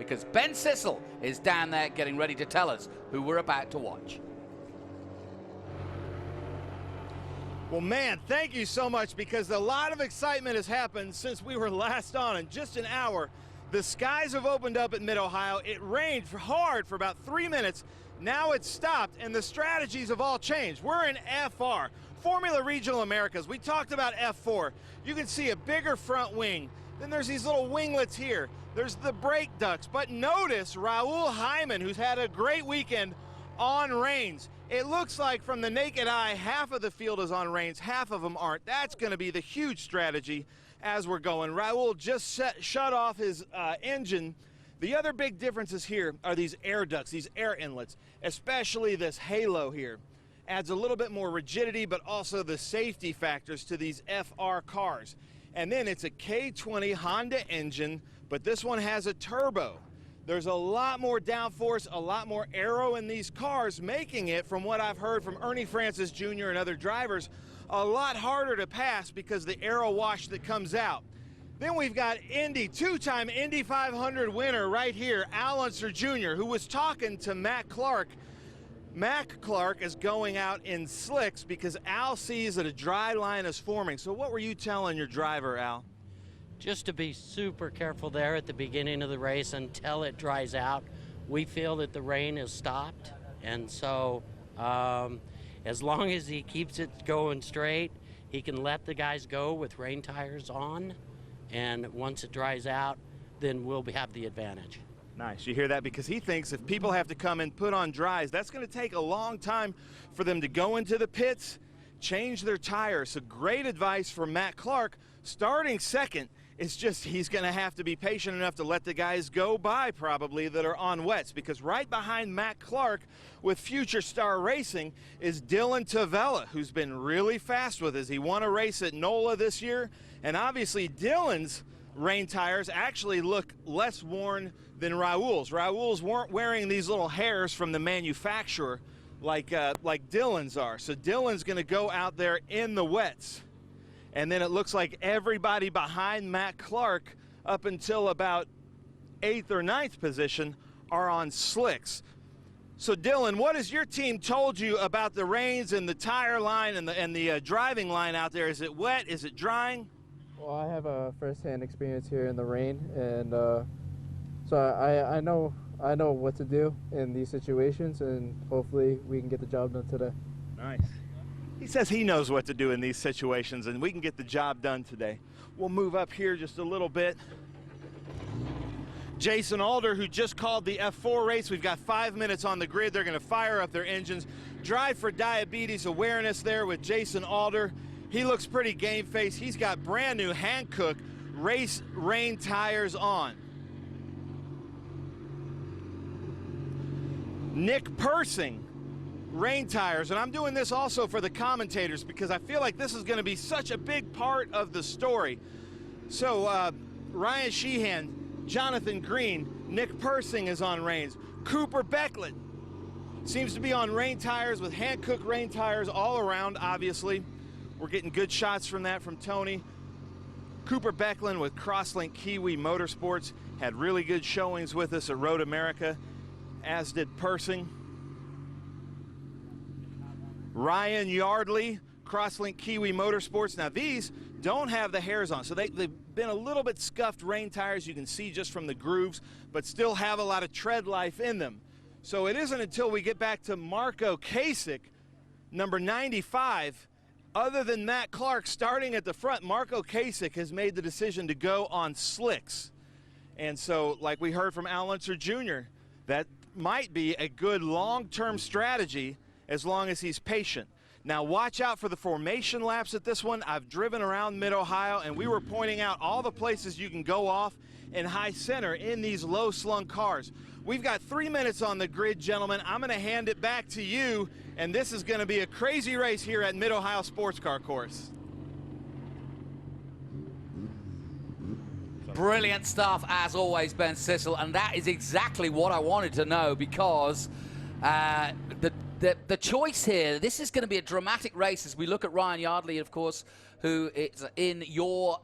because Ben Sissel is down there getting ready to tell us who we're about to watch. Well, man, thank you so much, because a lot of excitement has happened since we were last on in just an hour. The skies have opened up at Mid-Ohio. It rained hard for about 3 minutes. Now it's stopped, and the strategies have all changed. We're in FR, Formula Regional Americas. We talked about F4. You can see a bigger front wing. Then there's these little winglets here. There's the brake ducts. But notice Raoul Hyman, who's had a great weekend, on reins. It looks like from the naked eye, half of the field is on reins, half of them aren't. That's going to be the huge strategy as we're going. Raoul just shut off his engine. The other big differences here are these air ducts, these air inlets, especially this halo here. Adds a little bit more rigidity, but also the safety factors to these FR cars. And then it's a K20 Honda engine, but this one has a turbo. There's a lot more downforce, a lot more aero in these cars, making it, from what I've heard from Ernie Francis Jr. and other drivers, a lot harder to pass because the aero wash that comes out. Then we've got Indy, two-time Indy 500 winner right here, Al Unser Jr., who was talking to Matt Clark. Matt Clark is going out in slicks because Al sees that a dry line is forming. So what were you telling your driver, Al? Just to be super careful there at the beginning of the race until it dries out. We feel that the rain has stopped, and so as long as he keeps it going straight, he can let the guys go with rain tires on, and once it dries out, then we'll have the advantage. Nice, you hear that? Because he thinks if people have to come and put on dries, that's going to take a long time for them to go into the pits, change their tires. So great advice from Matt Clark. Starting second, it's just he's going to have to be patient enough to let the guys go by probably that are on wets, because right behind Matt Clark with Future Star Racing is Dylan Tavella, who's been really fast with us. He won a race at NOLA this year, and obviously Dylan's rain tires actually look less worn than Raoul's. Raoul's weren't wearing these little hairs from the manufacturer like Dylan's are. So Dylan's going to go out there in the wets. And then it looks like everybody behind Matt Clark up until about 8th or 9th position are on slicks. So Dylan, what has your team told you about the rains and the tire line and the driving line out there? Is it wet? Is it drying? Well, I have a first-hand experience here in the rain, and so I know what to do in these situations, and hopefully we can get the job done today. Nice. He says he knows what to do in these situations, and we can get the job done today. We'll move up here just a little bit. Jason Alder, who just called the F4 race. We've got 5 minutes on the grid. They're going to fire up their engines. Drive for Diabetes Awareness there with Jason Alder. He looks pretty game-faced. He's got brand new Hankook race rain tires on. Nick Persing, rain tires, and I'm doing this also for the commentators because I feel like this is going to be such a big part of the story. So Ryan Sheehan, Jonathan Green, Nick Persing is on reins. Cooper Becklin seems to be on rain tires with Hankook rain tires all around, obviously. We're getting good shots from that from Tony. Cooper Becklin with Crosslink Kiwi Motorsports had really good showings with us at Road America, as did Persing. Ryan Yardley, Crosslink Kiwi Motorsports. Now these don't have the hairs on, so they've been a little bit scuffed rain tires, you can see just from the grooves, but still have a lot of tread life in them. So it isn't until we get back to Marco Kasich, number 95, other than Matt Clark starting at the front, Marco Kasich has made the decision to go on slicks. And so, like we heard from Al Unser Jr., that might be a good long-term strategy as long as he's patient. Now watch out for the formation laps at this one. I've driven around Mid-Ohio and we were pointing out all the places you can go off in high center in these low slung cars. We've got 3 minutes on the grid, gentlemen. I'm gonna hand it back to you, and this is gonna be a crazy race here at Mid-Ohio Sports Car Course. Brilliant stuff, as always, Ben Sissel, and that is exactly what I wanted to know, because the choice here, this is going to be a dramatic race as we look at Ryan Yardley, of course, who is in your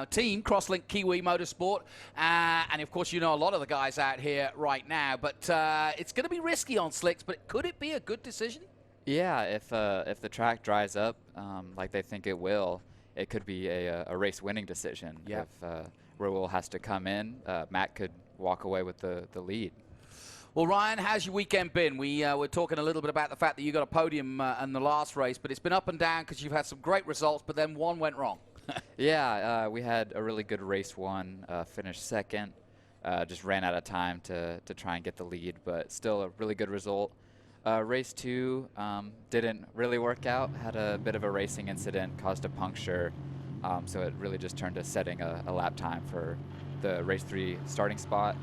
team, Crosslink Kiwi Motorsport. And, of course, you know a lot of the guys out here right now. But it's going to be risky on slicks, but could it be a good decision? Yeah, if the track dries up like they think it will, it could be a race-winning decision. Yep. If Raoul has to come in, Matt could walk away with the lead. Well, Ryan, how's your weekend been? We were talking a little bit about the fact that you got a podium in the last race, but it's been up and down because you've had some great results, but then one went wrong. Yeah, we had a really good race one, finished second, just ran out of time to try and get the lead, but still a really good result. Race two didn't really work out, had a bit of a racing incident, caused a puncture, so it really just turned to setting a lap time for the race three starting spot.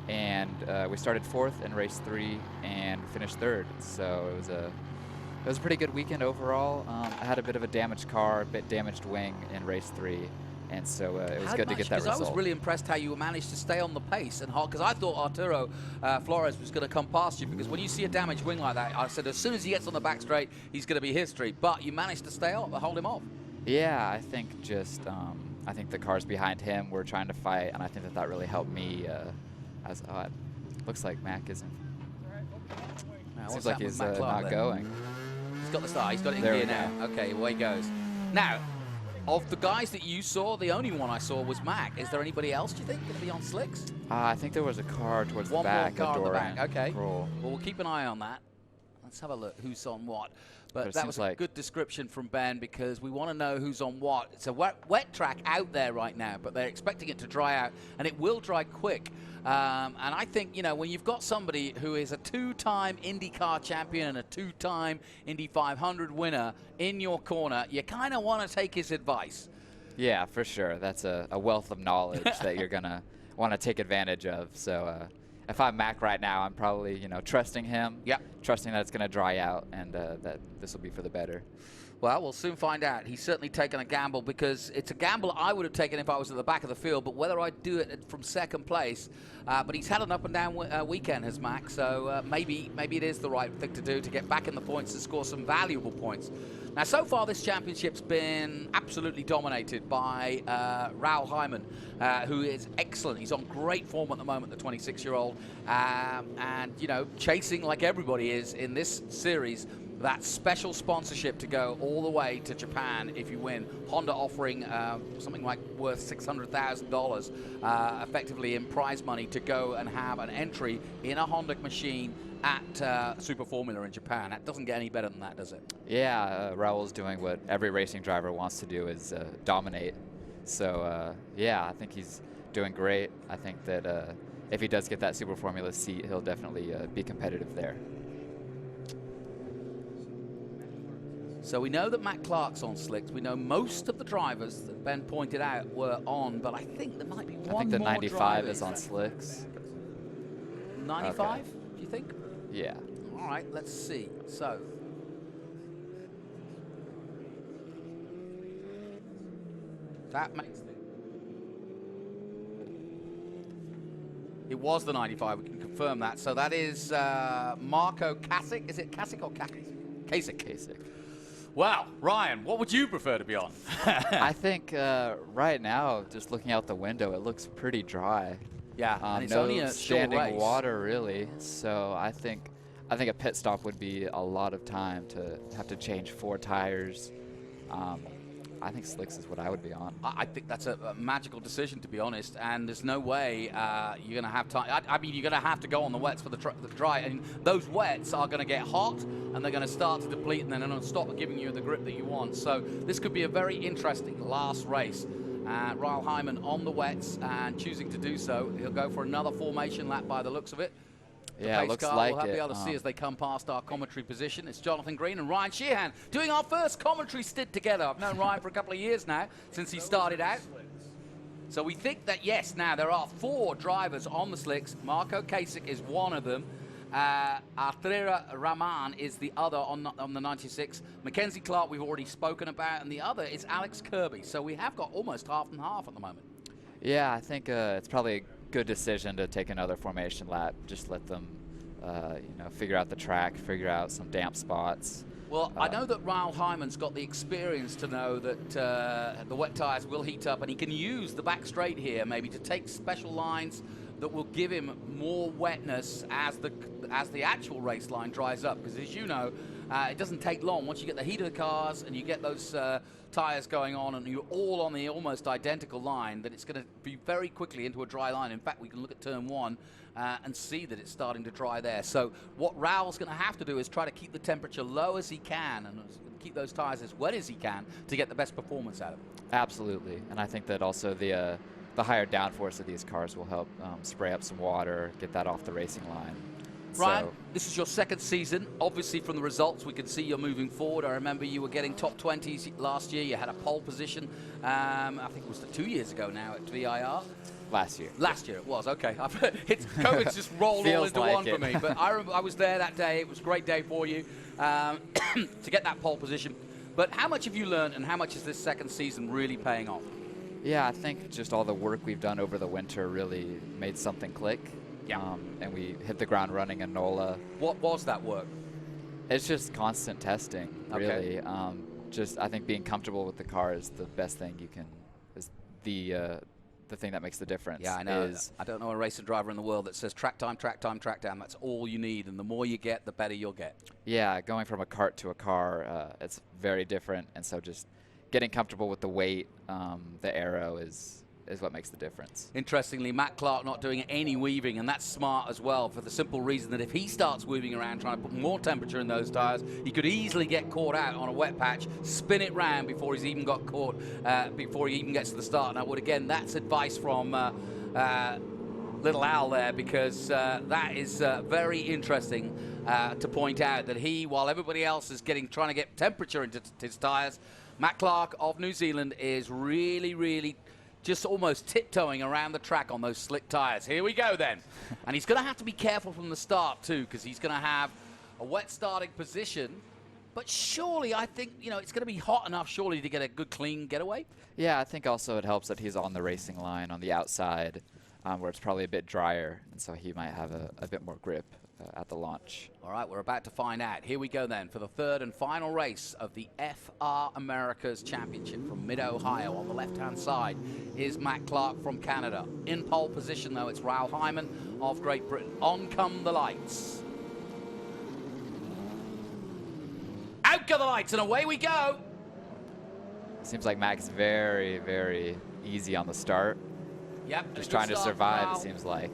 And we started fourth in race three and finished third. So it was a pretty good weekend overall. I had a bit of a damaged car, a bit damaged wing in race three, and so it was good to get that result. Because I was really impressed how you managed to stay on the pace, and because I thought Arturo Flores was going to come past you, because when you see a damaged wing like that, I said as soon as he gets on the back straight, he's going to be history. But you managed to stay up, hold him off. Yeah, I think just I think the cars behind him were trying to fight, and I think that really helped me. It looks like Mac isn't. Seems like he's not going. He's got the start. He's got it in gear now. Okay, away he goes. Now, of the guys that you saw, the only one I saw was Mac. Is there anybody else, do you think, going to be on slicks? I think there was a car towards the back. One more car on the back. Okay. Roll. Well, we'll keep an eye on that. Let's have a look who's on what. But it that was a like good description from Ben, because we want to know who's on what. It's a wet track out there right now, but they're expecting it to dry out, and it will dry quick. And I think, you know, when you've got somebody who is a two-time IndyCar champion and a two-time Indy 500 winner in your corner, you kind of want to take his advice. Yeah, for sure. That's a wealth of knowledge that you're going to want to take advantage of. So if I'm Mac right now, I'm probably, you know, trusting him, trusting that it's going to dry out and that this will be for the better. Well, we'll soon find out. He's certainly taken a gamble, because it's a gamble I would have taken if I was at the back of the field, but whether I'd do it from second place. But he's had an up-and-down weekend, has Mac, so maybe it is the right thing to do to get back in the points and score some valuable points. Now, so far, this championship's been absolutely dominated by Raoul Hyman, who is excellent. He's on great form at the moment, the 26-year-old, and, you know, chasing like everybody is in this series, that special sponsorship to go all the way to Japan if you win. Honda offering something like worth $600,000 effectively in prize money to go and have an entry in a Honda machine at Super Formula in Japan. That doesn't get any better than that, does it? Yeah, Raoul's doing what every racing driver wants to do, is dominate. So, yeah, I think he's doing great. I think that if he does get that Super Formula seat, he'll definitely be competitive there. So we know that Matt Clark's on slicks. We know most of the drivers that Ben pointed out were on, but I think there might be one more. I think the 95 driver is on slicks. 95, okay. Do you think? Yeah. All right, let's see. So that makes it was the 95. We can confirm that. So that is Marco Kacic. Is it Kacic or Kacic? Kasich. Kasich. Wow, Ryan, what would you prefer to be on? I think right now, just looking out the window, it looks pretty dry. Yeah, and it's no only a short standing race. water really. So I think a pit stop would be a lot of time to have to change 4 tires. I think slicks is what I would be on. I think that's a magical decision, to be honest, and there's no way you're going to have time. I mean, you're going to have to go on the wets for the dry, and those wets are going to get hot, and they're going to start to deplete, and then they're going to stop giving you the grip that you want. So this could be a very interesting last race. Raoul Hyman on the wets and choosing to do so. He'll go for another formation lap by the looks of it. Yeah, it looks like we'll it. be able to see as they come past our commentary position. It's Jonathan Green and Ryan Sheehan doing our first commentary stint together. I've known Ryan for a couple of years now, since he started out. So we think that, yes, now there are 4 drivers on the slicks. Marco Kasich is one of them. Athreya Ramanan is the other on the 96. Mackenzie Clark we've already spoken about, and the other is Alex Kirby. So we have got almost half and half at the moment. Yeah, I think it's probably a good decision to take another formation lap. Just let them, you know, figure out the track, figure out some damp spots. Well, I know that Raoul Hyman's got the experience to know that the wet tyres will heat up, and he can use the back straight here maybe to take special lines that will give him more wetness as the actual race line dries up. Because as you know, it doesn't take long. Once you get the heat of the cars and you get those tyres going on and you're all on the almost identical line, that it's going to be very quickly into a dry line. In fact, we can look at turn 1 and see that it's starting to dry there. So what Raoul's going to have to do is try to keep the temperature low as he can and keep those tyres as wet as he can to get the best performance out of them. Absolutely, and I think that also the higher downforce of these cars will help spray up some water, get that off the racing line. Ryan, this is your second season. Obviously, from the results, we can see you're moving forward. I remember you were getting top 20s last year. You had a pole position. I think it was 2 years ago now at VIR. Last year. Last year it was, okay. COVID's just rolled all into one for me. But I was there that day. It was a great day for you to get that pole position. But how much have you learned, and how much is this second season really paying off? Yeah, I think just all the work we've done over the winter really made something click. Yeah. And we hit the ground running in NOLA. What was that work? It's just constant testing, really. Okay. Just I think being comfortable with the car is the best thing you can, is the thing that makes the difference. Yeah, I know. I don't know a racing driver in the world that says track time, track time, track down. That's all you need, and the more you get, the better you'll get. Yeah, going from a kart to a car, it's very different, and so just getting comfortable with the weight, the aero is what makes the difference. Interestingly, Matt Clark not doing any weaving, and that's smart as well, for the simple reason that if he starts weaving around trying to put more temperature in those tires, he could easily get caught out on a wet patch, spin it round before he's even got caught, before he even gets to the start. Now, again, that's advice from little Al there, because that is very interesting to point out that he, while everybody else is trying to get temperature into his tires, Matt Clark of New Zealand is really just almost tiptoeing around the track on those slick tires. Here we go then. And he's going to have to be careful from the start too, because he's going to have a wet starting position. But surely, I think, it's going to be hot enough surely to get a good clean getaway. Yeah, I think also it helps that he's on the racing line on the outside, where it's probably a bit drier, and so he might have a bit more grip at the launch. All right, we're about to find out. Here we go then for the third and final race of the FR Americas Championship from Mid-Ohio. On the left-hand side is Matt Clark from Canada. In pole position, though, it's Raoul Hyman of Great Britain. On come the lights. Out go the lights, and away we go. Seems like Mac's very easy on the start. Yep. Just trying to survive, it seems like.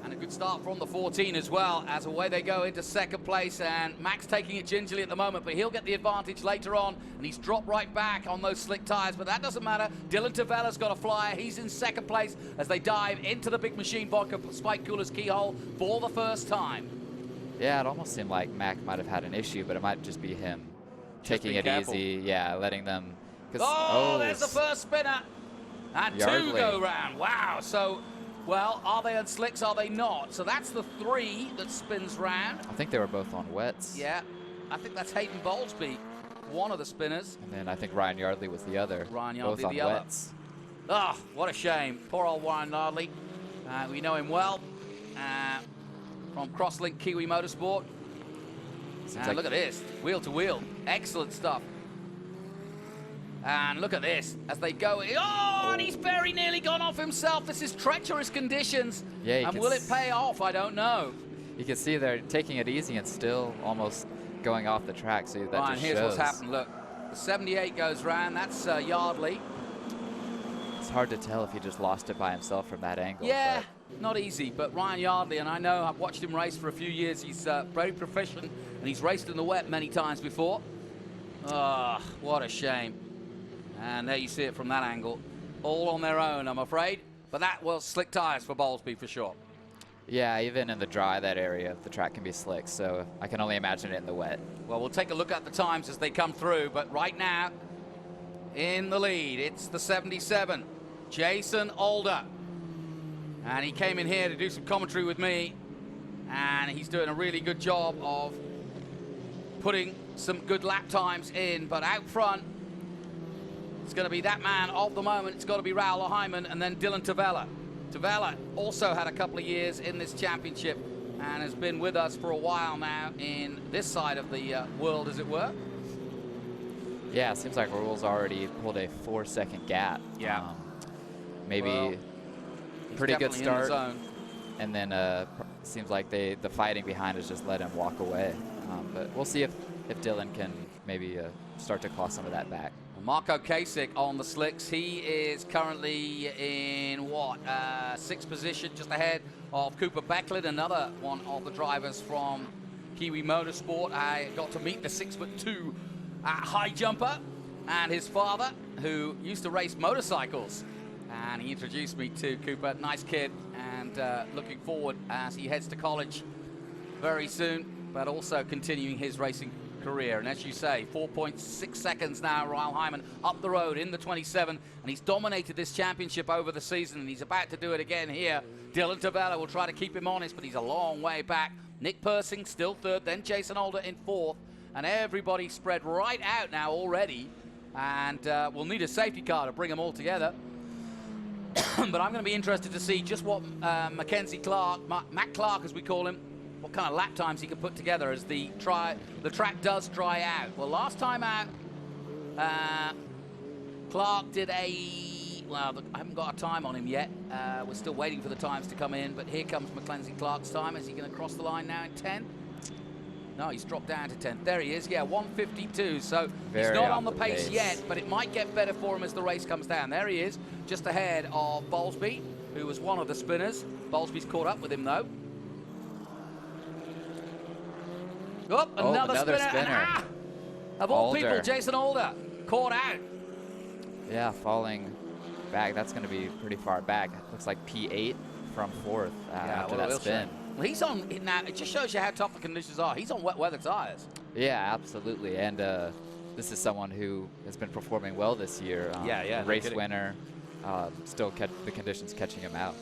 And a good start from the 14 as well, as away they go into second place, and Mac's taking it gingerly at the moment, but he'll get the advantage later on, and he's dropped right back on those slick tires, but that doesn't matter. Dylan Tavella's got a flyer. He's in second place as they dive into the big machine vodka spike cooler's keyhole for the first time. Yeah, it almost seemed like Mac might have had an issue, but it might just be him taking it careful. easy. Yeah, letting them. Oh, there's the first spinner. And Yardley. 2 go round. Wow. So, well, are they on slicks? Are they not? So that's the 3 that spins round. I think they were both on wets. Yeah. I think that's Hayden Bowlsbey, one of the spinners. And then I think Ryan Yardley was the other. Ryan Yardley, both on the other. wets. Oh, what a shame. Poor old Ryan Yardley. We know him well from Crosslink Kiwi Motorsport. Like look at this. Wheel to wheel. Excellent stuff. And look at this as they go. Oh, and he's very nearly gone off himself. This is treacherous conditions. Yeah, and will it pay off? I don't know. You can see they're taking it easy and still almost going off the track. So that Ryan, just here's shows. what's happened. Look, the 78 goes round. That's Yardley. It's hard to tell if he just lost it by himself from that angle. Yeah, not easy. But Ryan Yardley, and I know I've watched him race for a few years. He's very proficient, and he's raced in the wet many times before. Oh, what a shame. And there you see it from that angle. All on their own, I'm afraid. But that was slick tires for Bowlsbey for sure. Yeah, even in the dry, that area, the track can be slick. So I can only imagine it in the wet. Well, we'll take a look at the times as they come through. But right now, in the lead, it's the 77, Jason Alder. And he came in here to do some commentary with me. And he's doing a really good job of putting some good lap times in. But out front, it's going to be that man of the moment. It's got to be Raoul Hyman and then Dylan Tavella. Tavella also had a couple of years in this championship, and has been with us for a while now in this side of the world, as it were. Yeah, it seems like Raoul's already pulled a 4-second gap. Yeah. Maybe Well, pretty good definitely in the start. zone. And then seems like the fighting behind has just let him walk away. But we'll see if Dylan can maybe start to claw some of that back. Marco Kasich on the slicks. He is currently in what, 6th position, just ahead of Cooper Becklin, another one of the drivers from Kiwi Motorsport. I got to meet the 6'2" high jumper and his father, who used to race motorcycles. And he introduced me to Cooper. Nice kid, and looking forward as he heads to college very soon, but also continuing his racing career. And as you say, 4.6 seconds now, Raoul Hyman up the road in the 27, and he's dominated this championship over the season, and he's about to do it again here. Dylan Tavella will try to keep him honest, but he's a long way back. Nick Persing still 3rd, then Jason Alder in 4th, and everybody spread right out now already, and we'll need a safety car to bring them all together. But I'm going to be interested to see just what Mackenzie Clark, Matt Clark as we call him, what kind of lap times he can put together as the track does dry out. Well, last time out, Clark did well, I haven't got a time on him yet. We're still waiting for the times to come in, but here comes Mackenzie Clark's time. Is he going to cross the line now in 10? No, he's dropped down to 10. There he is, yeah, 1:52. So he's not on the pace yet, but it might get better for him as the race comes down. There he is, just ahead of Bowlsbey, who was one of the spinners. Bowlsbey's caught up with him, though. Oh, another spinner. Of all Alder. people, Jason Alder caught out. Yeah, falling back. That's going to be pretty far back. Looks like P8 from 4th after that spin. Well, he's on now. It just shows you how tough the conditions are. He's on wet weather tires. Yeah, absolutely. And this is someone who has been performing well this year. Race winner. Still the conditions catching him out.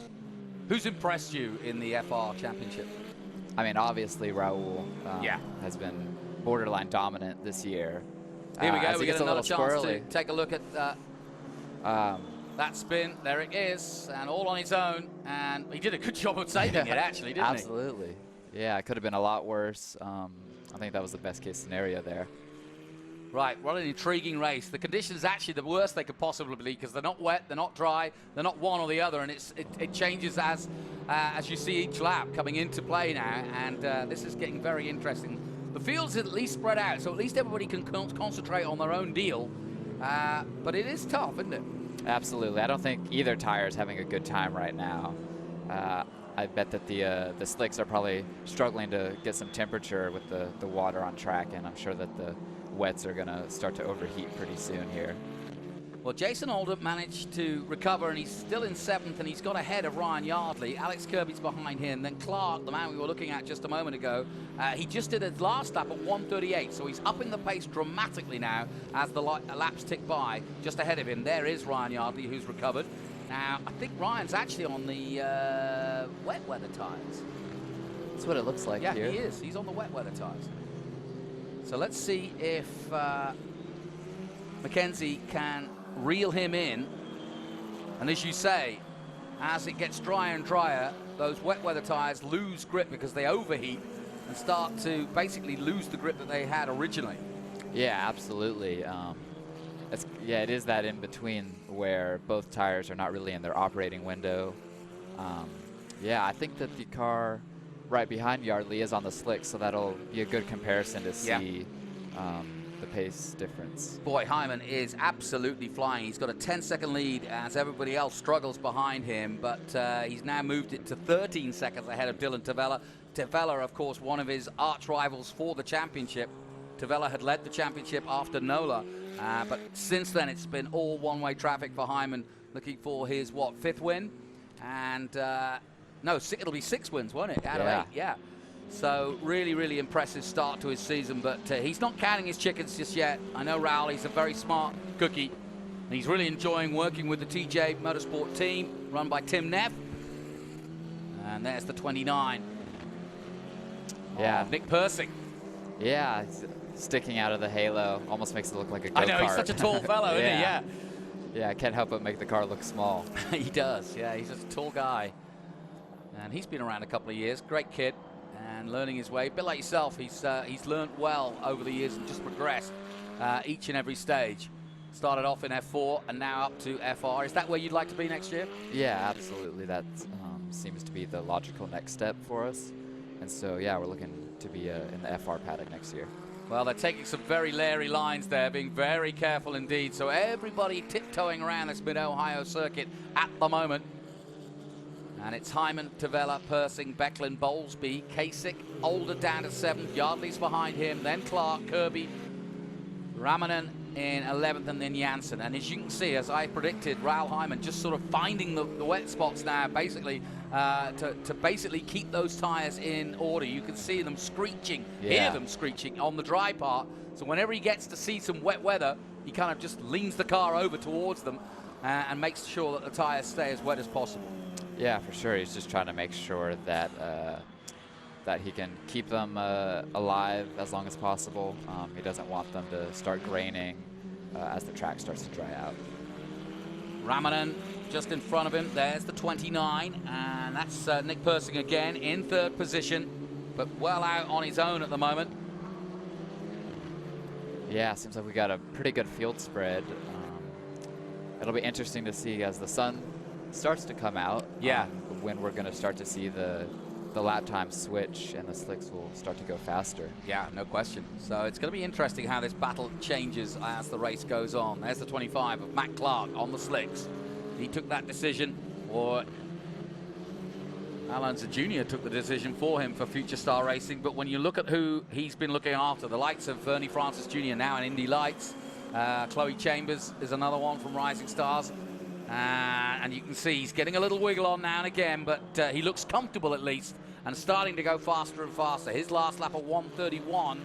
Who's impressed you in the FR Championship? I mean, obviously Raoul has been borderline dominant this year. Here we go. We get another chance squirrely. to take a look at that spin. There it is, and all on his own. And he did a good job of saving it, actually, didn't Absolutely. Yeah, it could have been a lot worse. I think that was the best case scenario there. Right, what an intriguing race. The conditions actually the worst they could possibly be because they're not wet, they're not dry, they're not one or the other, and it changes as you see each lap coming into play now, and this is getting very interesting. The field's at least spread out, so at least everybody can concentrate on their own deal, but it is tough, isn't it? Absolutely. I don't think either tire is having a good time right now. I bet that the slicks are probably struggling to get some temperature with the water on track, and I'm sure that the wets are going to start to overheat pretty soon here. Well, Jason Alder managed to recover, and he's still in 7th, and he's got ahead of Ryan Yardley. Alex Kirby's behind him. Then Clark, the man we were looking at just a moment ago, he just did his last lap at 1:38, so he's upping the pace dramatically now as the laps tick by. Just ahead of him, there is Ryan Yardley, who's recovered. Now, I think Ryan's actually on the wet weather tyres. That's what it looks like here. Yeah, he is. He's on the wet weather tyres. So let's see if Mackenzie can reel him in. And as you say, as it gets drier and drier, those wet weather tires lose grip because they overheat and start to basically lose the grip that they had originally. Yeah, absolutely. It is that in between where both tires are not really in their operating window. I think that the car right behind Yardley is on the slick, so that'll be a good comparison to see the pace difference. Boy, Hyman is absolutely flying. He's got a 10-second lead as everybody else struggles behind him, but he's now moved it to 13 seconds ahead of Dylan Tavella. Tavella, of course, one of his arch rivals for the championship. Tavella had led the championship after NOLA, but since then it's been all one-way traffic for Hyman, looking for his, 5th win? And it'll be 6 wins, won't it? Out of 8, yeah. So really, really impressive start to his season, but he's not counting his chickens just yet. I know Raoul, he's a very smart cookie, and he's really enjoying working with the TJ Motorsport team, run by Tim Neff. And there's the 29. Yeah. Nick Persing. Yeah, sticking out of the halo. Almost makes it look like a go-kart. I know, he's such a tall fellow, isn't he? Yeah. Yeah, I can't help but make the car look small. He does, yeah. He's just a tall guy. And he's been around a couple of years. Great kid. and learning his way. A bit like yourself, he's learned well over the years and just progressed each and every stage. Started off in F4 and now up to FR. Is that where you'd like to be next year? Yeah, absolutely. That seems to be the logical next step for us. And so, yeah, we're looking to be in the FR paddock next year. Well, they're taking some very leery lines there, being very careful indeed. So everybody tiptoeing around this Mid-Ohio circuit at the moment. And it's Hyman, Tavella, Persing, Becklin, Bowlsbey, Kacic, Alder down to 7th. Yardley's behind him, then Clark, Kirby, Ramanan in 11th, and then Janzen. And as you can see, as I predicted, Raoul Hyman just sort of finding the wet spots now, basically, to basically keep those tires in order. You can see them screeching, hear them screeching on the dry part. So whenever he gets to see some wet weather, he kind of just leans the car over towards them and makes sure that the tires stay as wet as possible. Yeah, for sure. He's just trying to make sure that that he can keep them alive as long as possible. He doesn't want them to start graining as the track starts to dry out. Ramanan just in front of him. There's the 29, and that's Nick Persing again in 3rd position, but well out on his own at the moment. Yeah, seems like we got a pretty good field spread. It'll be interesting to see as the sun starts to come out. Yeah. When we're going to start to see the lap time switch and the slicks will start to go faster. Yeah, no question. So it's going to be interesting how this battle changes as the race goes on. There's the 25 of Matt Clark on the slicks. He took that decision, or Alonso Jr. took the decision for him for Future Star Racing. But when you look at who he's been looking after, the likes of Bernie Francis Jr. now in Indy Lights, Chloe Chambers is another one from Rising Stars. And you can see he's getting a little wiggle on now and again, but he looks comfortable at least and starting to go faster and faster. His last lap of 1:31,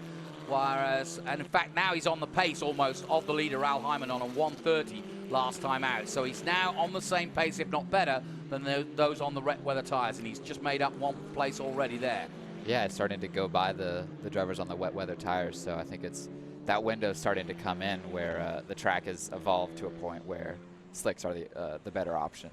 whereas, and in fact now he's on the pace almost of the leader, Raoul Hyman, on a 1:30 last time out. So he's now on the same pace, if not better, than those on the wet weather tires, and he's just made up 1 place already there. Yeah, it's starting to go by the drivers on the wet weather tires, so I think it's that window starting to come in where the track has evolved to a point where slicks are the better option.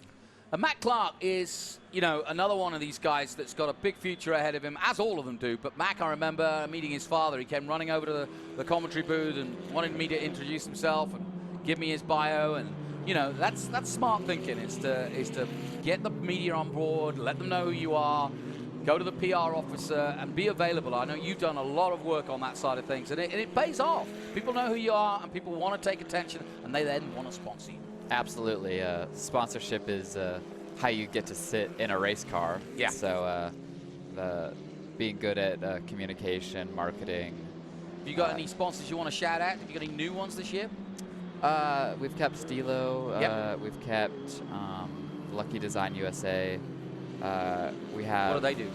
And Matt Clark is, you know, another one of these guys that's got a big future ahead of him, as all of them do. But Mac, I remember meeting his father. He came running over to the commentary booth and wanted me to introduce himself and give me his bio. And, you know, that's smart thinking, is to get the media on board, let them know who you are, go to the PR officer and be available. I know you've done a lot of work on that side of things, and it pays off. People know who you are, and people want to take attention, and they then want to sponsor you. Absolutely. Sponsorship is how you get to sit in a race car. Yeah. So being good at communication, marketing. Have you got any sponsors you want to shout out? Have you got any new ones this year? We've kept Stilo. Yep. We've kept Lucky Design USA. We have. What do they do?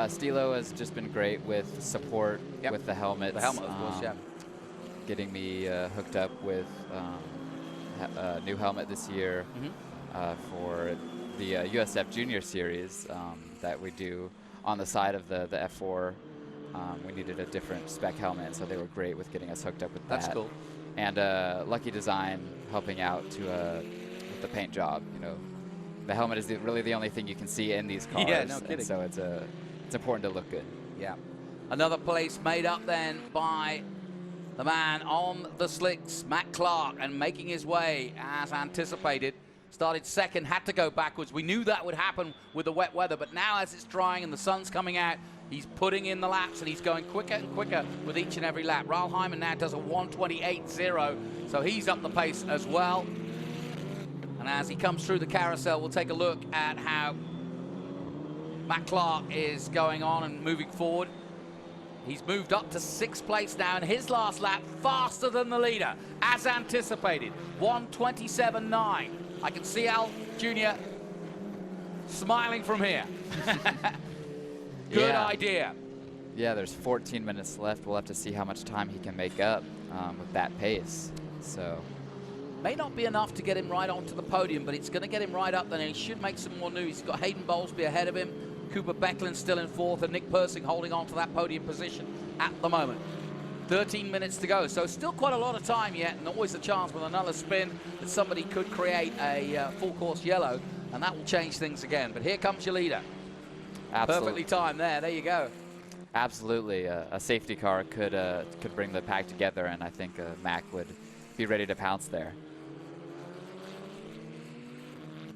Stilo has just been great with support with the helmets. The helmet, of course, yeah. Getting me hooked up with a new helmet this year for the USF Junior Series that we do on the side of the F4. We needed a different spec helmet, so they were great with getting us hooked up with that. That's cool. And Lucky Design helping out with the paint job. You know, the helmet is really the only thing you can see in these cars. Yeah, no kidding. And so it's important to look good. Yeah. Another place made up then by the man on the slicks, Matt Clark, and making his way as anticipated. Started second, had to go backwards. We knew that would happen with the wet weather, but now as it's drying and the sun's coming out, he's putting in the laps and he's going quicker and quicker with each and every lap. Raoul Hyman now does a 1:28.0, so he's up the pace as well. And as he comes through the carousel, we'll take a look at how Matt Clark is going on and moving forward. He's moved up to 6th place now, and his last lap faster than the leader, as anticipated, 1:27.9. I can see Al Jr. smiling from here. Good idea. Yeah, there's 14 minutes left. We'll have to see how much time he can make up with that pace. So may not be enough to get him right onto the podium, but it's going to get him right up there, and he should make some more news. He's got Hayden Bowlsbey ahead of him, Cooper Becklin still in 4th, and Nick Persing holding on to that podium position at the moment. 13 minutes to go, so still quite a lot of time yet, and always a chance with another spin that somebody could create a full course yellow, and that will change things again. But here comes your leader. Perfectly timed there. There you go. Absolutely. A safety car could bring the pack together, and I think Mac would be ready to pounce there.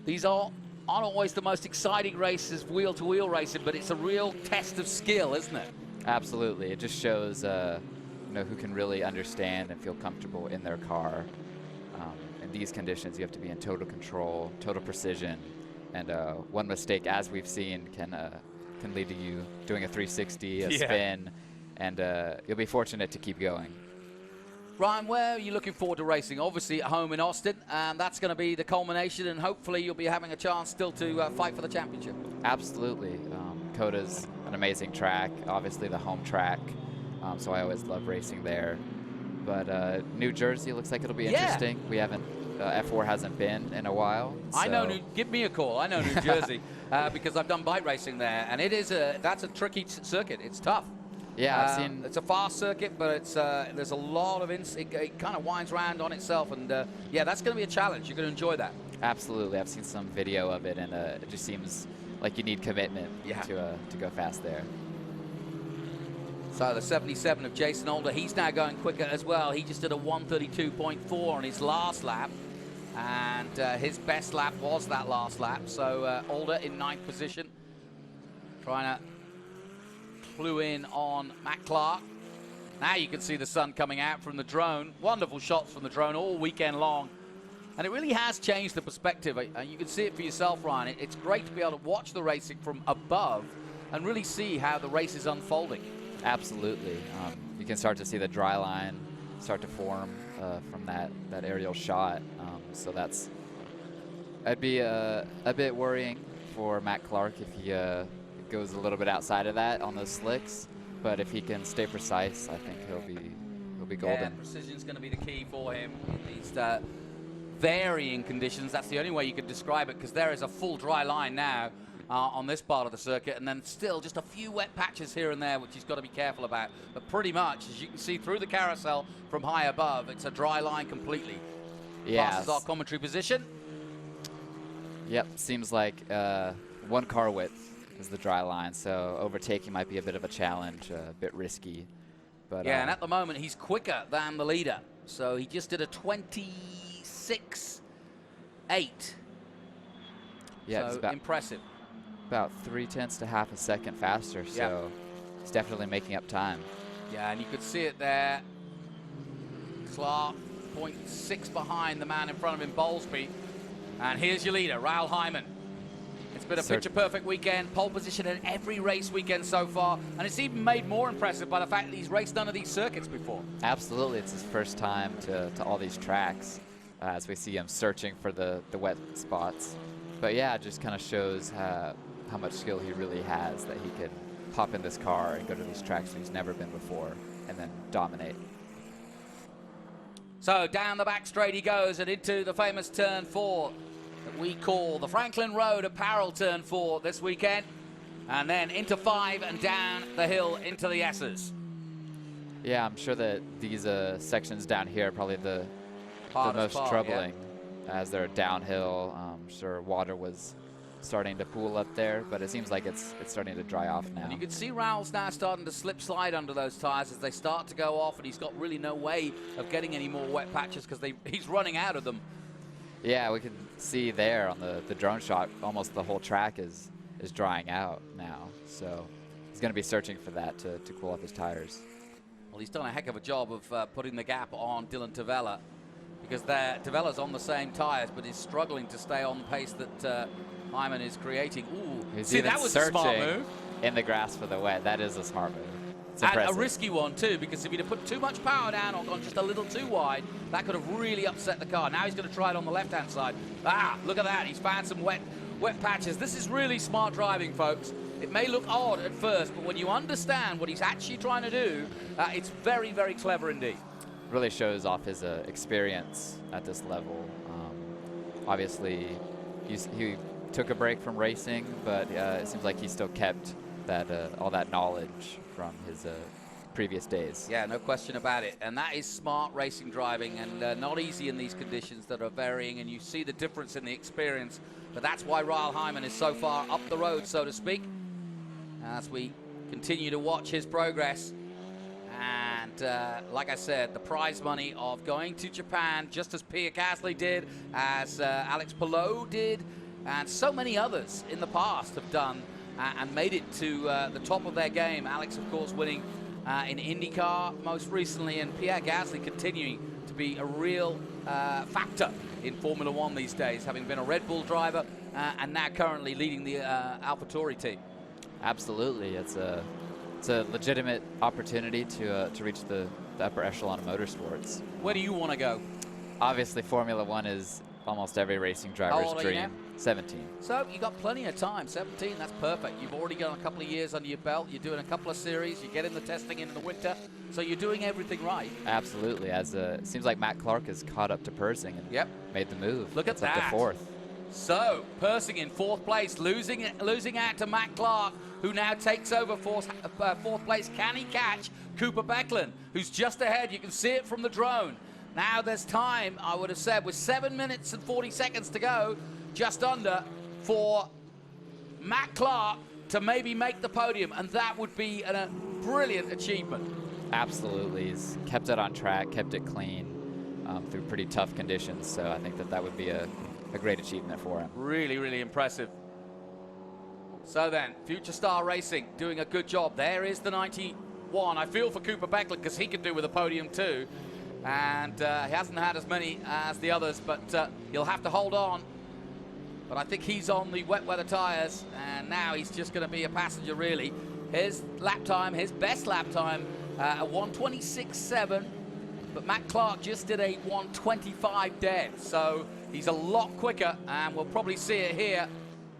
These aren't always the most exciting races, wheel-to-wheel racing, but it's a real test of skill, isn't it? Absolutely. It just shows who can really understand and feel comfortable in their car. In these conditions, you have to be in total control, total precision, and one mistake, as we've seen, can lead to you doing a 360, a spin, and you'll be fortunate to keep going. Ryan, where are you looking forward to racing? Obviously at home in Austin, and that's going to be the culmination, and hopefully you'll be having a chance still to fight for the championship. Absolutely. Coda's an amazing track, obviously the home track, so I always love racing there. But New Jersey looks like it'll be interesting. We haven't, F4 hasn't been in a while. So. I know, give me a call. I know New Jersey because I've done bike racing there, and that's a tricky circuit. It's tough. Yeah, I've seen. It's a fast circuit, but it's there's a lot of it kind of winds around on itself, and yeah, that's going to be a challenge. You're going to enjoy that. Absolutely, I've seen some video of it, and it just seems like you need commitment to go fast there. So the 77 of Jason Alder, he's now going quicker as well. He just did a 132.4 on his last lap, and his best lap was that last lap. So Alder in 9th position, trying to clue in on Matt Clark. Now you can see the sun coming out from the drone. Wonderful shots from the drone all weekend long. And it really has changed the perspective. You can see it for yourself, Ryan. It's great to be able to watch the racing from above and really see how the race is unfolding. Absolutely. You can start to see the dry line start to form from that aerial shot. So that'd be a bit worrying for Matt Clark if he goes a little bit outside of that on those slicks, but if he can stay precise, I think he'll be golden. Yeah, precision's going to be the key for him in these varying conditions. That's the only way you could describe it, because there is a full dry line now on this part of the circuit, and then still just a few wet patches here and there, which he's got to be careful about. But pretty much, as you can see through the carousel from high above, it's a dry line completely. Yeah. Passes our commentary position. Yep, seems like 1 car width is the dry line, so overtaking might be a bit of a challenge, a bit risky. But yeah, and at the moment he's quicker than the leader, so he just did a 26.8. Yeah, so it's impressive. About 0.3 to half a second faster, so he's definitely making up time. Yeah, and you could see it there. Clark 0.6 behind the man in front of him, Bowlsbey. And here's your leader, Raoul Hyman. It's been a picture-perfect weekend, pole position in every race weekend so far, and it's even made more impressive by the fact that he's raced none of these circuits before. Absolutely, it's his first time to all these tracks, as we see him searching for the wet spots. But yeah, it just kind of shows how much skill he really has, that he can hop in this car and go to these tracks that he's never been before, and then dominate. So down the back straight he goes, and into the famous turn 4. That we call the Franklin Road Apparel Turn 4 this weekend, and then into 5 and down the hill into the S's. Yeah, I'm sure that these sections down here are probably the most troubling, as they're downhill. I'm sure water was starting to pool up there, but it seems like it's starting to dry off now. And you can see Raoul's now starting to slip slide under those tires as they start to go off, and he's got really no way of getting any more wet patches because he's running out of them. Yeah, we can see there on the drone shot, almost the whole track is drying out now. So he's going to be searching for that to cool off his tires. Well, he's done a heck of a job of putting the gap on Dylan Tavella, because Tavella's on the same tires, but is struggling to stay on the pace that Hyman is creating. Ooh, see, that was a smart move. In the grass for the wet. That is a smart move. It's and impressive. A risky one too, because if he'd have put too much power down or gone just a little too wide, that could have really upset the car. Now he's going to try it on the left-hand side. Look at that. He's found some wet patches. This is really smart driving, folks. It may look odd at first, but when you understand what he's actually trying to do, it's very, very clever indeed. Really shows off his experience at this level. Obviously, he took a break from racing, but it seems like he still kept that all that knowledge from his previous days. Yeah, no question about it. And that is smart racing driving, and not easy in these conditions that are varying, and you see the difference in the experience. But that's why Raoul Hyman is so far up the road, so to speak. as we continue to watch his progress. And like I said, the prize money of going to Japan, just as Pierre Gasly did, as Alex Palou did, and so many others in the past have done and made it to the top of their game. Alex, of course, winning in IndyCar most recently, and Pierre Gasly continuing to be a real factor in Formula One these days, having been a Red Bull driver and now currently leading the AlphaTauri team. Absolutely, it's a legitimate opportunity to reach the upper echelon of motorsports. Where do you want to go? Obviously, Formula One is almost every racing driver's dream. 17. So you got plenty of time. 17, that's perfect. You've already got a couple of years under your belt. You're doing a couple of series. You're getting the testing in the winter. So you're doing everything right. Absolutely. As it seems like Matt Clark has caught up to Persing and made the move. Look at that. Up to 4th. So Persing in 4th place, losing out to Matt Clark, who now takes over 4th place. Can he catch Cooper Becklin, who's just ahead? You can see it from the drone. Now there's time, I would have said, with 7 minutes and 40 seconds to go, just under, for Matt Clark to maybe make the podium, and that would be a brilliant achievement. Absolutely. He's kept it on track, kept it clean through pretty tough conditions, so I think that would be a great achievement for him. Really, really impressive. So then, Future Star Racing doing a good job. There is the 91. I feel for Cooper Becklin because he could do with a podium too. And he hasn't had as many as the others, but he'll have to hold on. But I think he's on the wet weather tires, and now he's just going to be a passenger, really. His lap time, his best lap time, a 1:26.7. But Matt Clark just did a 1:25 dead. So he's a lot quicker, and we'll probably see it here.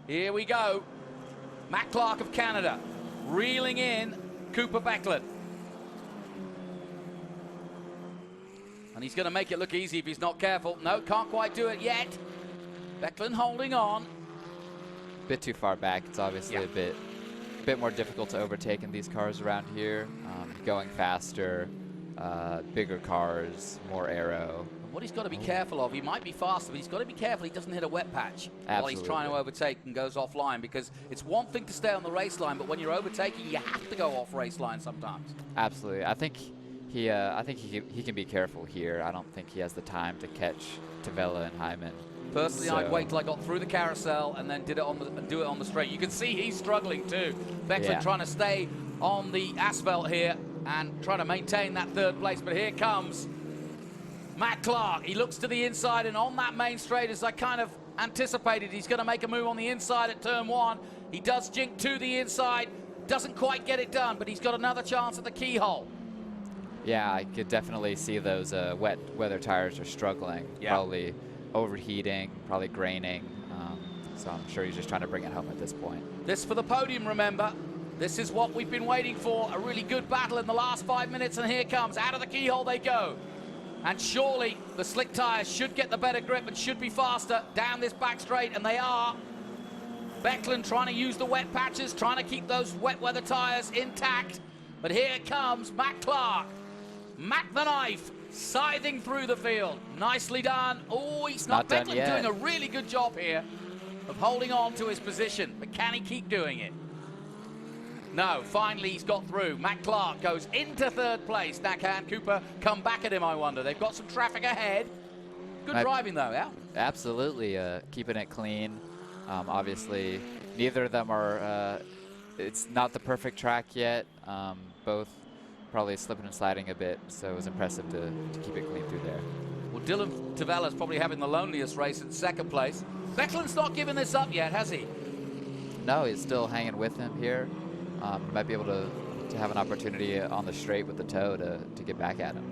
Here we go. Matt Clark of Canada, reeling in Cooper Becklin. And he's going to make it look easy if he's not careful. No, can't quite do it yet. Becklin holding on. A bit too far back. It's obviously a bit more difficult to overtake in these cars around here. Going faster, bigger cars, more aero. What he's got to be careful of, he might be faster, but he's got to be careful he doesn't hit a wet patch while he's trying to overtake and goes offline, because it's one thing to stay on the race line, but when you're overtaking, you have to go off race line sometimes. Absolutely. I think he can be careful here. I don't think he has the time to catch Tavella and Hyman. Personally, I'd wait till I got through the carousel and then do it on the straight. You can see he's struggling too. Becklin trying to stay on the asphalt here and trying to maintain that 3rd place, but here comes Matt Clark. He looks to the inside, and on that main straight, as I kind of anticipated, he's going to make a move on the inside at turn 1. He does jink to the inside, doesn't quite get it done, but he's got another chance at the keyhole. Yeah, I could definitely see those wet weather tires are struggling, probably overheating, probably graining. So I'm sure he's just trying to bring it home at this point. This for the podium, remember. This is what we've been waiting for. A really good battle in the last 5 minutes, and here comes. Out of the keyhole they go. And surely the slick tires should get the better grip and should be faster down this back straight, and they are. Becklin trying to use the wet patches, trying to keep those wet weather tires intact. But here comes Matt Clark. Matt the Knife, scything through the field. Nicely done. Oh, he's not done Becklin yet. doing a really good job here of holding on to his position. But can he keep doing it? No, finally he's got through. Matt Clark goes into 3rd place. Now can Cooper come back at him, I wonder? They've got some traffic ahead. Good driving though, yeah? Absolutely, keeping it clean. Obviously, neither of them are, it's not the perfect track yet. Both probably slipping and sliding a bit, so it was impressive to keep it clean through there. Well, Dylan Tavella's probably having the loneliest race in 2nd place. Becklin's not giving this up yet, has he? No, he's still hanging with him here. Might be able to have an opportunity on the straight with the toe to get back at him.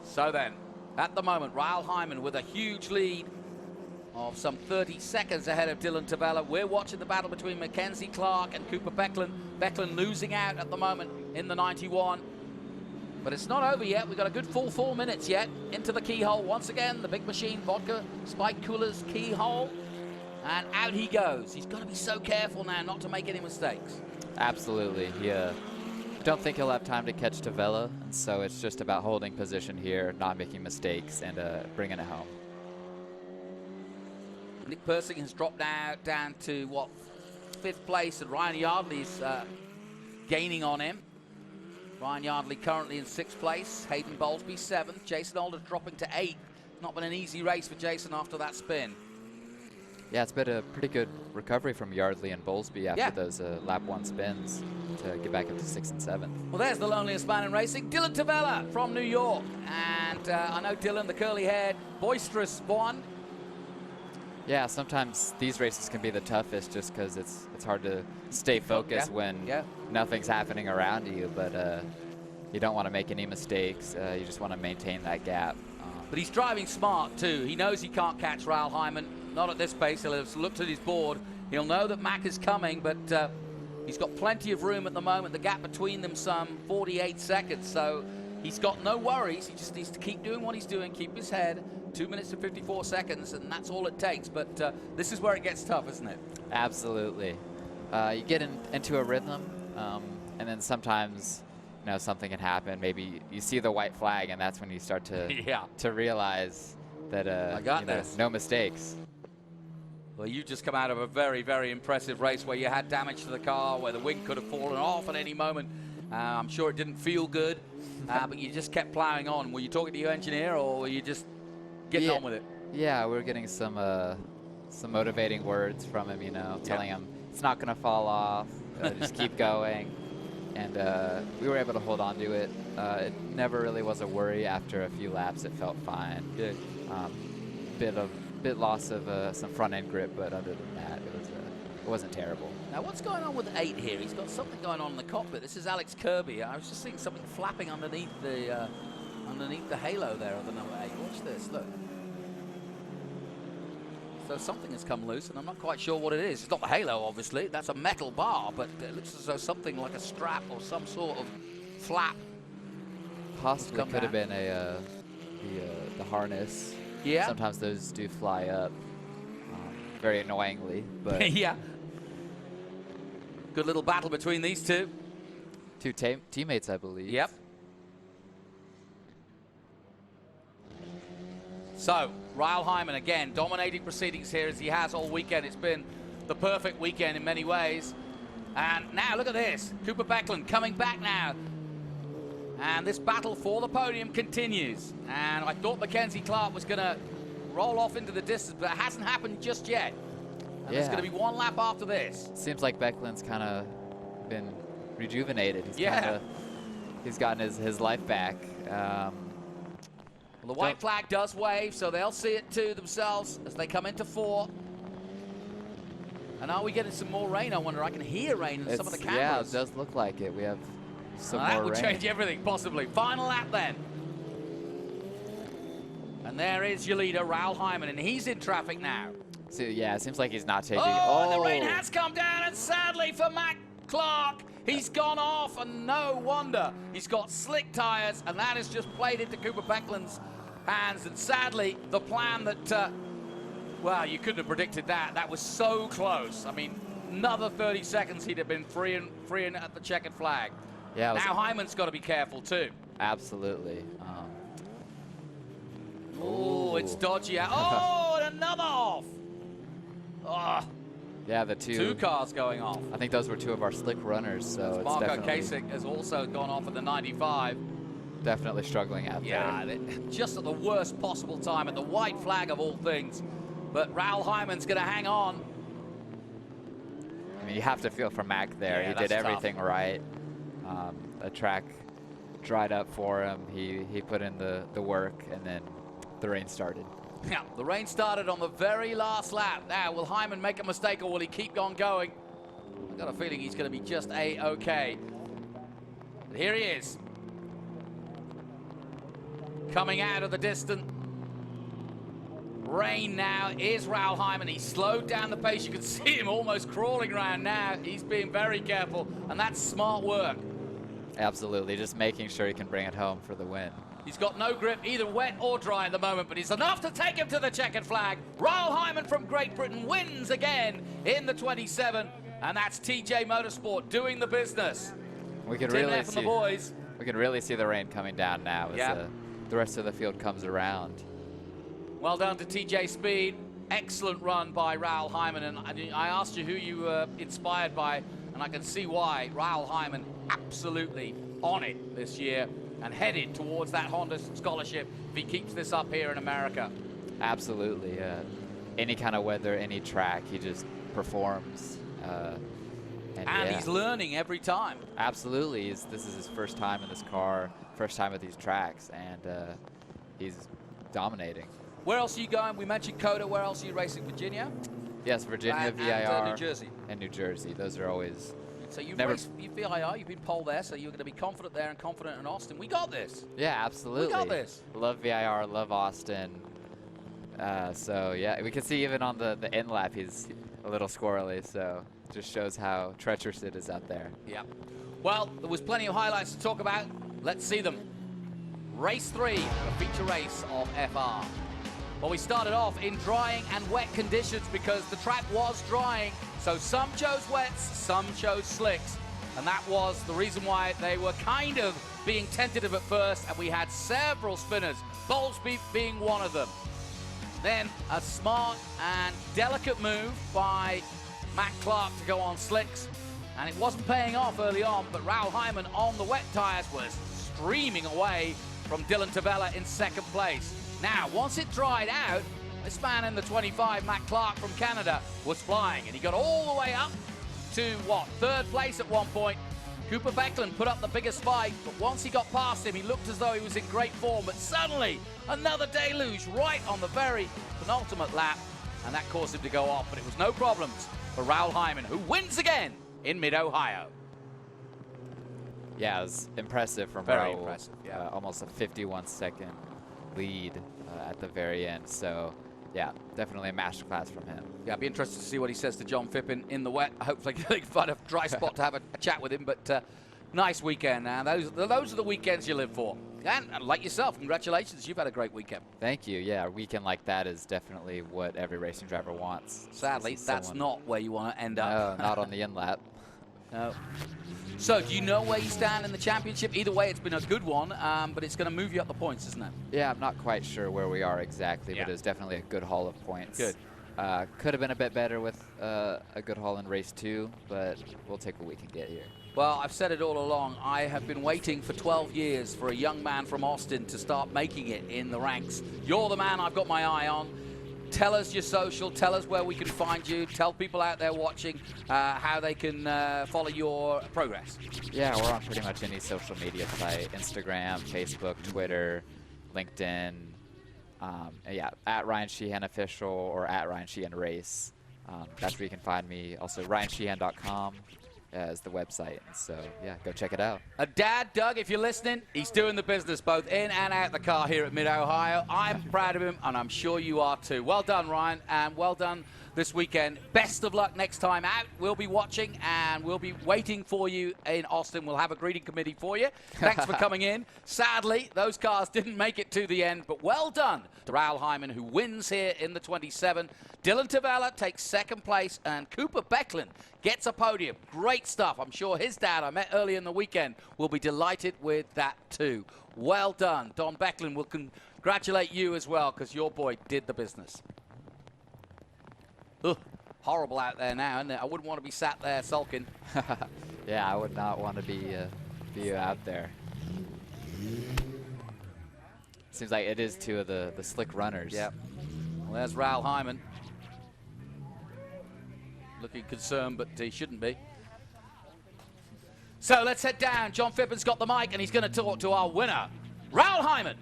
So then, at the moment, Raoul Hyman with a huge lead of some 30 seconds ahead of Dylan Tavella. We're watching the battle between Mackenzie Clark and Cooper Becklin. Becklin losing out at the moment in the 91. But it's not over yet. We've got a good full 4 minutes yet into the keyhole. Once again, the Big Machine Vodka Spike Coolers keyhole. And out he goes. He's got to be so careful now not to make any mistakes. Absolutely. Don't think he'll have time to catch Tavella, and so it's just about holding position here, not making mistakes, and bringing it home. Nick Persing has dropped down to, what, 5th place, and Ryan Yardley's gaining on him. Ryan Yardley currently in 6th place. Hayden Bowlsbey 7th. Jason Alder dropping to 8th. Not been an easy race for Jason after that spin. Yeah, it's been a pretty good recovery from Yardley and Bowlsbey after those lap 1 spins to get back up to 6th and 7th. Well, there's the loneliest man in racing, Dylan Tavella from New York. And I know Dylan, the curly-haired, boisterous one. Yeah, sometimes these races can be the toughest just because it's hard to stay focused when nothing's happening around you, but you don't want to make any mistakes. You just want to maintain that gap. But he's driving smart, too. He knows he can't catch Raoul Hyman. Not at this pace. He'll have looked at his board. He'll know that Mack is coming, but he's got plenty of room at the moment. The gap between them some 48 seconds, so he's got no worries. He just needs to keep doing what he's doing, keep his head. 2 minutes and 54 seconds, and that's all it takes. But this is where it gets tough, isn't it? Absolutely. You get into a rhythm, and then sometimes, you know, something can happen. Maybe you see the white flag, and that's when you start to to realize that I got this. no mistakes. Well, you just come out of a very, very impressive race where you had damage to the car, where the wing could have fallen off at any moment. I'm sure it didn't feel good, but you just kept plowing on. Were you talking to your engineer, or were you just getting on with it? Yeah, we were getting some motivating words from him, you know, telling him it's not going to fall off, just keep going. And we were able to hold on to it. It never really was a worry. After a few laps, it felt fine. Good. Bit loss of some front end grip, but other than that, it wasn't terrible. Now, what's going on with 8 here? He's got something going on in the cockpit. This is Alex Kirby. I was just seeing something flapping underneath the halo there of the number 8. Watch this. Look. So something has come loose, and I'm not quite sure what it is. It's not the halo, obviously. That's a metal bar, but it looks as though something like a strap or some sort of flap. Possibly could have been the harness. Yeah. Sometimes those do fly up, very annoyingly. But yeah. Good little battle between these two. Two teammates, I believe. Yep. So, Raoul Hyman, again, dominating proceedings here as he has all weekend. It's been the perfect weekend in many ways. And now, look at this. Cooper Becklin coming back now. And this battle for the podium continues. And I thought Mackenzie Clark was going to roll off into the distance, but it hasn't happened just yet. And there's going to be one lap after this. Seems like Becklin's kind of been rejuvenated. He's gotten his life back. Well, the white flag does wave, so they'll see it too themselves as they come into 4. And are we getting some more rain? I wonder. I can hear rain in some of the cameras. Yeah, it does look like it. We have some more rain. That would change everything, possibly. Final lap then. And there is your leader, Raoul Hyman, and he's in traffic now. So, yeah, it seems like he's not taking... Oh, the rain has come down, and sadly for Mac Clark, he's gone off, and no wonder. He's got slick tires, and that has just played into Cooper Becklin's hands. And sadly, the plan that, well, you couldn't have predicted that. That was so close. I mean, another 30 seconds, he'd have been free and at the checkered flag. Yeah. Now Hyman's got to be careful too. Absolutely. Oh, it's dodgy. Oh, and another off. Oh. Yeah, the two cars going off. I think those were 2 of our slick runners, so it's Marco definitely... Kacic has also gone off at the 95. Definitely struggling out there. Yeah, just at the worst possible time, at the white flag of all things. But Raoul Hyman's going to hang on. I mean, you have to feel for Mac there. Yeah, he did everything right. The track dried up for him. He put in the work, and then the rain started. Yeah, the rain started on the very last lap. Now, will Hyman make a mistake, or will he keep on going? I've got a feeling he's going to be just A-okay. But here he is. Coming out of the distance. Rain now is Raoul Hyman. He slowed down the pace. You can see him almost crawling around now. He's being very careful, and that's smart work. Absolutely, just making sure he can bring it home for the win. He's got no grip, either wet or dry at the moment, but it's enough to take him to the checkered flag. Raoul Hyman from Great Britain wins again in the 27, and that's TJ Motorsport doing the business. We can Tim really F and the boys. We can really see the rain coming down now as the rest of the field comes around. Well done to TJ Speed. Excellent run by Raoul Hyman, and I asked you who you were inspired by, and I can see why. Raoul Hyman absolutely on it this year and headed towards that Honda scholarship if he keeps this up here in America. Absolutely. Any kind of weather, any track, he just performs. And yeah, he's learning every time. Absolutely. This is his first time in this car, first time at these tracks, and he's dominating. Where else are you going? We mentioned Coda. Where else are you racing? Virginia? Yes, Virginia, VIR, and New Jersey. And New Jersey. Those are always. So you've raced VIR, you've been pole there, so you're going to be confident there and confident in Austin. We got this. Yeah, absolutely. We got this. Love VIR, love Austin. So yeah, we can see even on the end lap he's a little squirrely, so just shows how treacherous it is out there. Yep. Well, there was plenty of highlights to talk about. Let's see them. Race 3, the feature race of FR. Well, we started off in drying and wet conditions because the track was drying. So some chose wets, some chose slicks. And that was the reason why they were kind of being tentative at first. And we had several spinners, Bowlsbey being one of them. Then a smart and delicate move by Matt Clark to go on slicks. And it wasn't paying off early on, but Raoul Hyman on the wet tyres was streaming away from Dylan Tavella in second place. Now, once it dried out, this man in the 25, Matt Clark from Canada, was flying, and he got all the way up to, what, third place at one point. Cooper Becklin put up the biggest fight, but once he got past him, he looked as though he was in great form, but suddenly, another deluge right on the very penultimate lap, and that caused him to go off, but it was no problems for Raoul Hyman, who wins again in Mid-Ohio. Yeah, it was impressive from Very Raoul. impressive, yeah. Almost a 51-second lead at the very end. So, yeah, definitely a masterclass from him. Yeah, I'd be interested to see what he says to John Fippin in the wet. Hopefully they can find a dry spot to have a chat with him. But nice weekend. Now, those are the weekends you live for. And like yourself, congratulations. You've had a great weekend. Thank you. Yeah, a weekend like that is definitely what every racing driver wants. Sadly, that's not where you want to end up. No, not on the end lap. No. So, do you know where you stand in the championship? Either way, it's been a good one, but it's going to move you up the points, isn't it? Yeah, I'm not quite sure where we are exactly, but it's definitely a good haul of points. Good. Could have been a bit better with a good haul in race 2, but we'll take what we can get here. Well, I've said it all along. I have been waiting for 12 years for a young man from Austin to start making it in the ranks. You're the man I've got my eye on. Tell us your social, tell us where we can find you, tell people out there watching how they can follow your progress. Yeah, we're on pretty much any social media site, Instagram, Facebook, Twitter, LinkedIn. Yeah, at Ryan Sheehan Official or at Ryan Sheehan Race. That's where you can find me. Also, RyanSheehan.com is the website. So, yeah, go check it out. Dad, Doug, if you're listening, he's doing the business both in and out the car here at Mid-Ohio. I'm proud of him, and I'm sure you are too. Well done, Ryan, and well done this weekend. Best of luck next time out. We'll be watching, and we'll be waiting for you in Austin. We'll have a greeting committee for you. Thanks for coming in. Sadly, those cars didn't make it to the end, but well done to Raoul Hyman, who wins here in the 27. Dylan Tavella takes second place, and Cooper Becklin gets a podium. Great stuff. I'm sure his dad, I met early in the weekend, will be delighted with that too. Well done. Don Becklin will congratulate you as well, because your boy did the business. Ugh, horrible out there now, isn't it? I wouldn't want to be sat there sulking. Yeah, I would not want to be out there. Seems like it is two of the slick runners. Yep. Well, there's Raoul Hyman. Looking concerned, but he shouldn't be. So let's head down. John Fippin's got the mic, and he's going to talk to our winner, Raoul Hyman.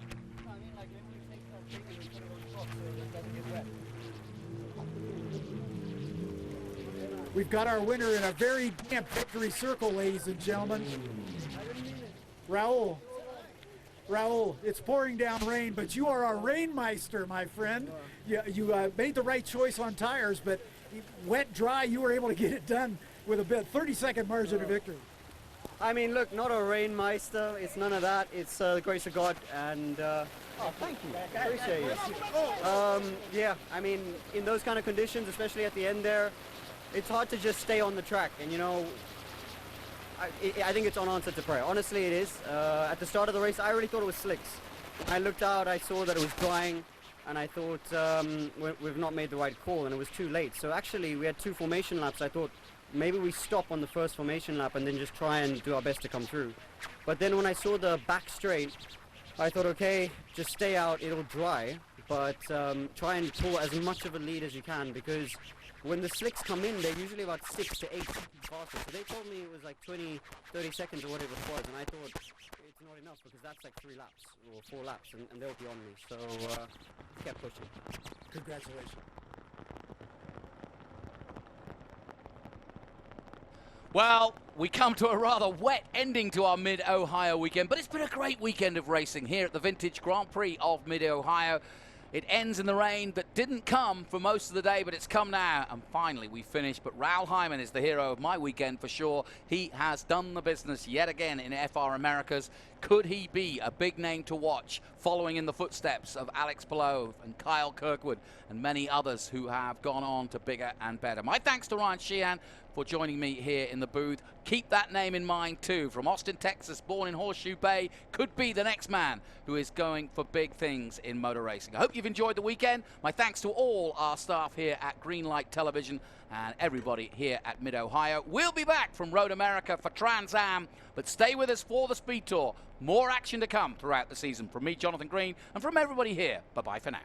We've got our winner in a very damp victory circle, ladies and gentlemen. Raoul, it's pouring down rain, but you are our rainmeister, my friend. You made the right choice on tires, but wet, dry, you were able to get it done with a 30-second margin of victory. I mean, look, not a rainmeister. It's none of that. It's the grace of God, and oh, thank you. Appreciate it. Yeah, I mean, in those kind of conditions, especially at the end there, it's hard to just stay on the track, and you know, I think it's unanswered to prayer. Honestly, it is. At the start of the race, I really thought it was slicks. I looked out, I saw that it was drying, and I thought we've not made the right call, and it was too late. So actually, we had 2 formation laps. I thought maybe we stop on the first formation lap and then just try and do our best to come through. But then when I saw the back straight, I thought, okay, just stay out, it'll dry, but try and pull as much of a lead as you can, because when the slicks come in, they're usually about 6 to 8 seconds faster. So they told me it was like 20, 30 seconds or whatever it was, and I thought it's not enough because that's like 3 laps or 4 laps, and they'll be on me. So kept pushing. Congratulations. Well, we come to a rather wet ending to our Mid-Ohio weekend, but it's been a great weekend of racing here at the Vintage Grand Prix of Mid-Ohio. It ends in the rain that didn't come for most of the day, but it's come now, and finally we finished. But Raoul Hyman is the hero of my weekend for sure. He has done the business yet again in FR Americas. Could he be a big name to watch, following in the footsteps of Alex Palou and Kyle Kirkwood and many others who have gone on to bigger and better? My thanks to Ryan Sheehan for joining me here in the booth. Keep that name in mind too. From Austin, Texas, born in Horseshoe Bay, could be the next man who is going for big things in motor racing. I hope you've enjoyed the weekend. My thanks to all our staff here at Greenlight Television and everybody here at Mid-Ohio. We'll be back from Road America for Trans Am, but stay with us for the Speed Tour. More action to come throughout the season. From me, Jonathan Green, and from everybody here, bye-bye for now.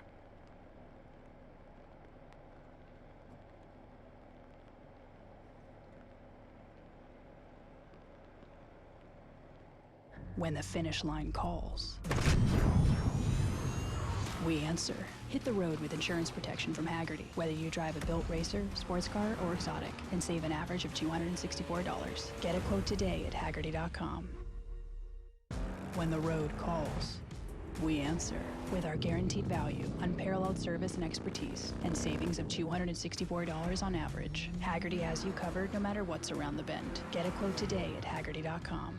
When the finish line calls, we answer. Hit the road with insurance protection from Hagerty. Whether you drive a built racer, sports car, or exotic, and save an average of $264. Get a quote today at Hagerty.com. When the road calls, we answer. With our guaranteed value, unparalleled service and expertise, and savings of $264 on average, Hagerty has you covered no matter what's around the bend. Get a quote today at Hagerty.com.